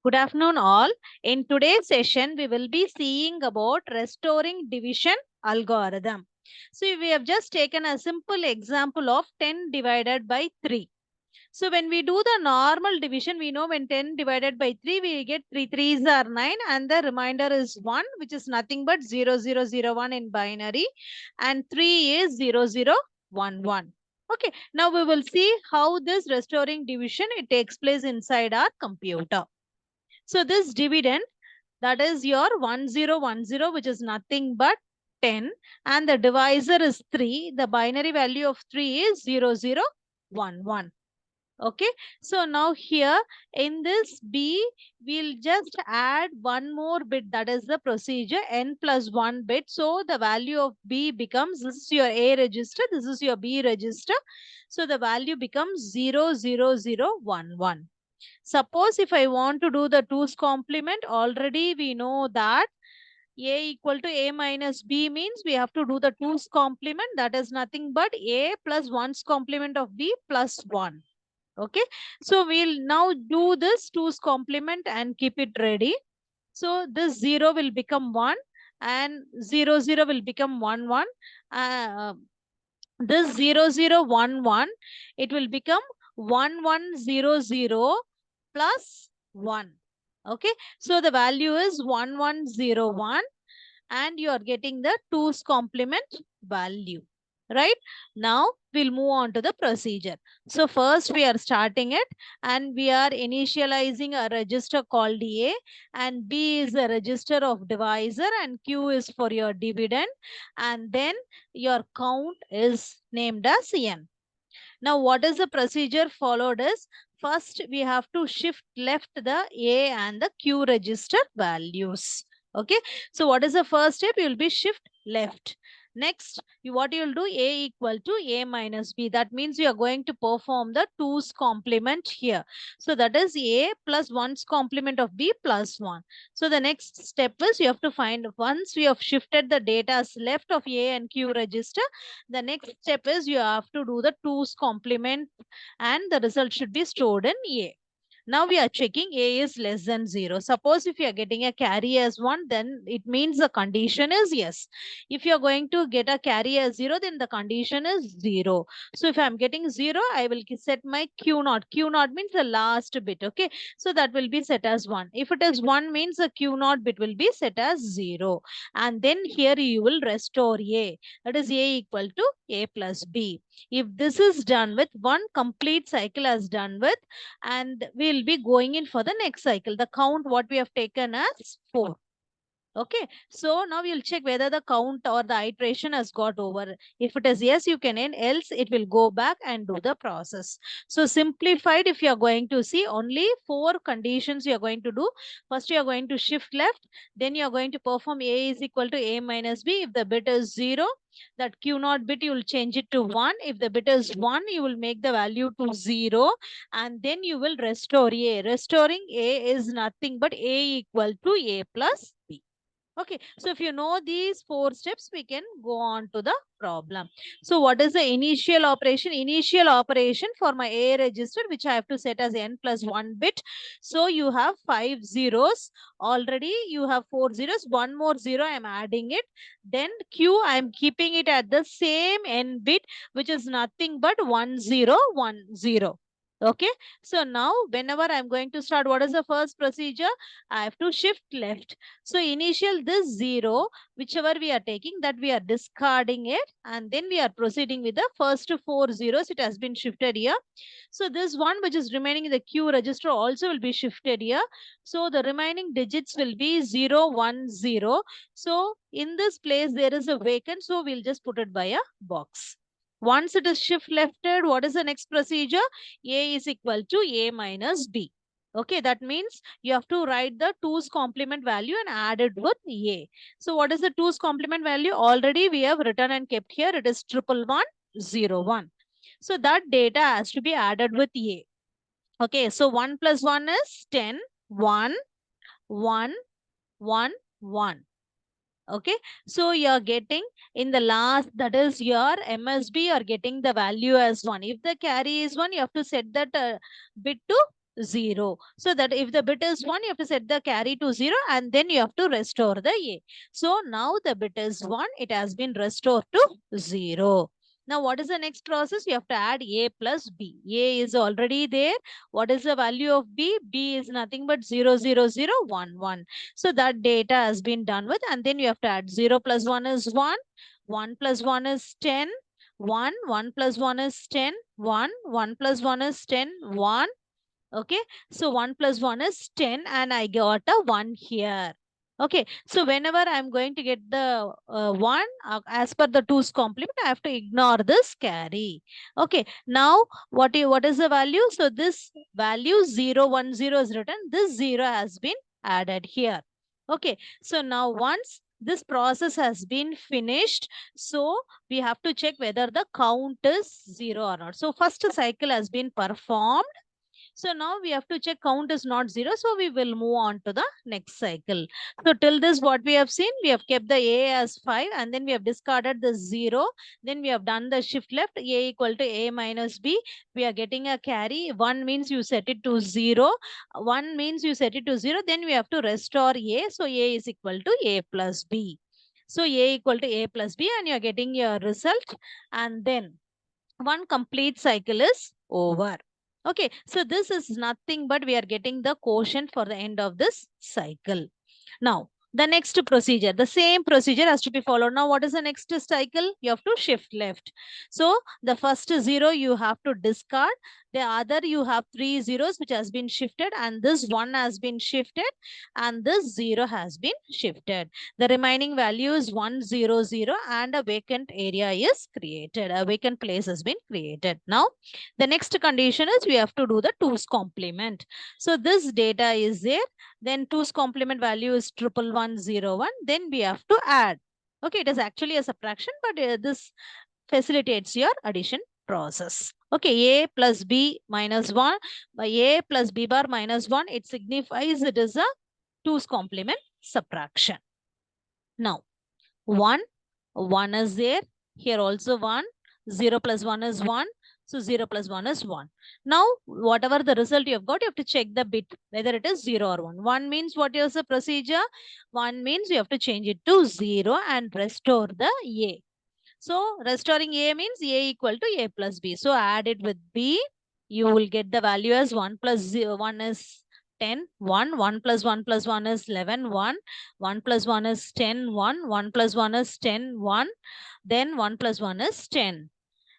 Good afternoon, all. In today's session, we will be seeing about restoring division algorithm. So, we have just taken a simple example of 10 divided by 3. So, when we do the normal division, we know when 10 divided by 3, we get 3 threes are 9 and the remainder is 1, which is nothing but 0001 in binary, and 3 is 0011. Okay, now we will see how this restoring division it takes place inside our computer. So this dividend, that is your 1010, which is nothing but 10, and the divisor is 3. The binary value of 3 is 0011. Okay, so now here in this B, we'll just add one more bit, that is the procedure n plus 1 bit. So the value of B becomes, this is your A register, this is your B register. So the value becomes 00011. Suppose if I want to do the 2's complement, already we know that A equal to A minus B means we have to do the 2's complement. That is nothing but A plus 1's complement of B plus 1. Okay. So we'll now do this 2's complement and keep it ready. So this 0 will become 1 and 00 will become 1, 1. This 0011, it will become 1100 plus 1. Okay, so the value is 1101 and you are getting the 2's complement value. Right, now we'll move on to the procedure. So first we are starting it and we are initializing a register called A, and B is the register of divisor and Q is for your dividend, and then your count is named as N. Now, what is the procedure followed is, first we have to shift left the A and the Q register values. Okay, so what is the first step? You will be shift left. Next, what you will do, A equal to A minus B. That means you are going to perform the 2's complement here. So that is A plus 1's complement of B plus 1. So the next step is you have to find, once we have shifted the data left of A and Q register, the next step is you have to do the 2's complement and the result should be stored in A. Now we are checking A is less than 0. Suppose if you are getting a carry as 1, then it means the condition is yes. If you are going to get a carry as 0, then the condition is 0. So if I am getting 0, I will set my Q naught. Q naught means the last bit. Okay, so that will be set as 1. If it is 1 means the Q naught bit will be set as 0. And then here you will restore A. That is A equal to A plus B. If this is done with, one complete cycle as done with, and we'll be going in for the next cycle. The count what we have taken as 4. Okay, so now we'll check whether the count or the iteration has got over. If it is yes, you can end, else it will go back and do the process. So simplified, if you are going to see, only 4 conditions you are going to do. First, you are going to shift left, then you are going to perform A is equal to A minus B. If the bit is 0, that Q naught bit you will change it to 1. If the bit is 1, you will make the value to 0, and then you will restore A. Restoring A is nothing but A equal to A plus B. Okay, so if you know these 4 steps, we can go on to the problem. So what is the initial operation? Initial operation for my A register, which I have to set as n plus 1 bit. So you have 5 zeros. Already you have 4 zeros. One more 0, I am adding it. Then Q, I am keeping it at the same n bit, which is nothing but 1010. Okay, so now whenever I'm going to start, what is the first procedure? I have to shift left. So initial this 0, whichever we are taking, that we are discarding it, and then we are proceeding with the first 4 zeros. It has been shifted here. So this one which is remaining in the Q register also will be shifted here. So the remaining digits will be 0, 1, 0. So in this place there is a vacant, so we'll just put it by a box. Once it is shift lefted, what is the next procedure? A is equal to A minus B. Okay, that means you have to write the 2's complement value and add it with A. So what is the 2's complement value? Already we have written and kept here. It is 11101. So that data has to be added with A. Okay, so 1 plus 1 is 10. 1, 1, 1, 1. Okay, so you're getting in the last, that is your MSB, you're getting the value as 1. If the carry is 1, you have to set that bit to 0. So that if the bit is 1, you have to set the carry to 0 and then you have to restore the A. So now the bit is 1, it has been restored to 0. Now what is the next process? You have to add A plus B. A is already there. What is the value of B? B is nothing but 0, 0, 0, 1, 1. So that data has been done with, and then you have to add 0 plus 1 is 1. 1 plus 1 is 10. 1. 1 plus 1 is 10. 1. 1 plus 1 is 10. 1. Okay, so 1 plus 1 is 10 and I got a 1 here. Okay, so whenever I'm going to get the 1 as per the 2's complement, I have to ignore this carry. Okay, now what is the value? So this value 0, 1, 0 is written. This 0 has been added here. Okay, so now once this process has been finished, so we have to check whether the count is 0 or not. So first cycle has been performed. So now we have to check count is not 0. So we will move on to the next cycle. So till this what we have seen, we have kept the A as 5 and then we have discarded the 0. Then we have done the shift left, A equal to A minus B. We are getting a carry. 1 means you set it to 0. 1 means you set it to 0. Then we have to restore A. So A is equal to A plus B. So A equal to A plus B and you are getting your result. And then one complete cycle is over. Okay, so this is nothing but we are getting the quotient for the end of this cycle. Now, the next procedure, the same procedure has to be followed. Now, what is the next cycle? You have to shift left. So, the first 0 you have to discard. The other you have 3 zeros which has been shifted and this 1 has been shifted and this 0 has been shifted. The remaining value is 1, 0, 0 and a vacant area is created. A vacant place has been created. Now, the next condition is we have to do the 2's complement. So, this data is there. Then 2's complement value is 11101. Then we have to add. Okay, it is actually a subtraction, but this facilitates your addition process. Okay, A plus B minus 1 by A plus B bar minus 1. It signifies it is a 2's complement subtraction. Now, 1 is there. Here also 1. 0 plus 1 is 1. So 0 plus 1 is 1. Now, whatever the result you have got, you have to check the bit, whether it is 0 or 1. 1 means what is the procedure? 1 means you have to change it to 0 and restore the A. So restoring A means A equal to A plus B. So add it with B. You will get the value as 1 plus 0, 1 is 10, 1, 1 plus 1 plus 1 is 11, 1, 1 plus 1 is 10, 1, 1 plus 1 is 10, 1, then 1 plus 1 is 10.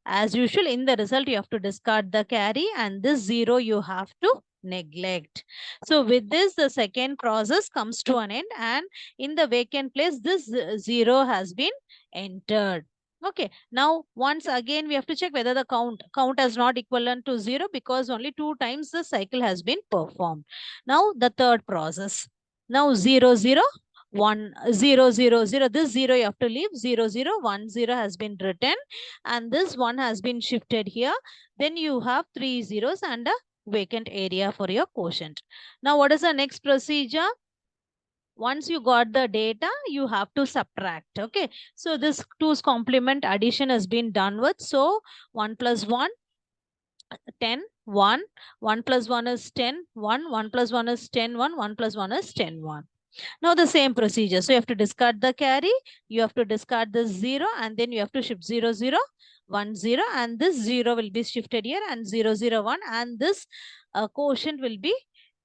As usual, in the result, you have to discard the carry and this 0 you have to neglect. So with this, the second process comes to an end and in the vacant place, this 0 has been entered. Okay, now once again we have to check whether the count is not equivalent to 0 because only 2 times the cycle has been performed. Now the third process. Now 0, 0, 1, 0, 0, 0. This 0 you have to leave. 0, 0, 1, 0 has been written and this 1 has been shifted here. Then you have 3 zeros and a vacant area for your quotient. Now what is the next procedure? Once you got the data, you have to subtract. Okay, so this 2's complement addition has been done with. So 1 plus 1, 10, 1, 1 plus 1 is 10, 1, 1 plus 1 is 10, 1, 1 plus 1 is 10, 1. Now the same procedure. So you have to discard the carry, you have to discard the 0 and then you have to shift 0, 0, 1, 0 and this 0 will be shifted here and 0, 0, 1 and this quotient will be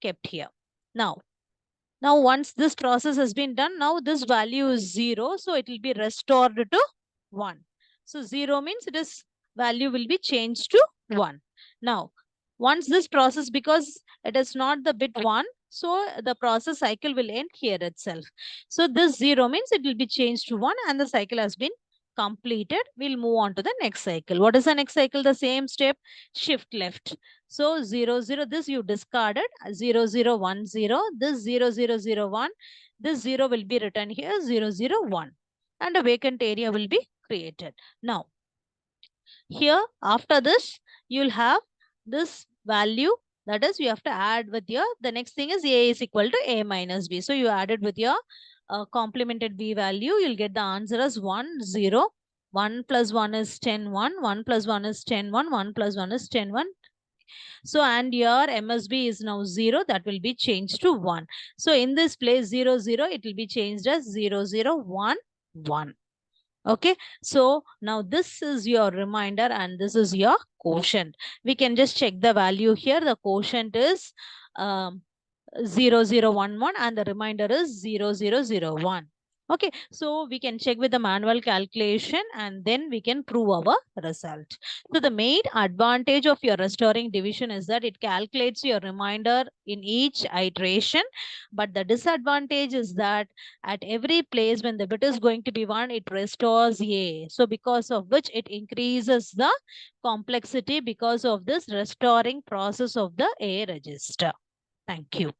kept here. Now once this process has been done, now this value is 0. So it will be restored to 1. So 0 means this value will be changed to 1. Now, once this process, because it is not the bit 1, so the process cycle will end here itself. So this 0 means it will be changed to 1 and the cycle has been completed. We'll move on to the next cycle. What is the next cycle? The same step, shift left. So 0, 0, this you discarded, 0, 0, 1, 0, this 0, 0, 0, 1, this 0 will be written here, 0, 0, 1 and a vacant area will be created. Now, here after this, you'll have this value, that is you have to add with your, the next thing is A is equal to A minus B. So you added with your complemented B value, you'll get the answer as 1, 0, 1 plus 1 is 10, 1, 1 plus 1 is 10, 1, 1 plus 1 is 10, 1. So, and your MSB is now 0, that will be changed to 1. So, in this place 0, 0, it will be changed as 0, 0, 1, 1. Okay, so now this is your reminder and this is your quotient. We can just check the value here. The quotient is 0011 and the remainder is 0001. Okay, so we can check with the manual calculation and then we can prove our result. So the main advantage of your restoring division is that it calculates your remainder in each iteration. But the disadvantage is that at every place when the bit is going to be 1, it restores A. So because of which it increases the complexity because of this restoring process of the A register. Thank you.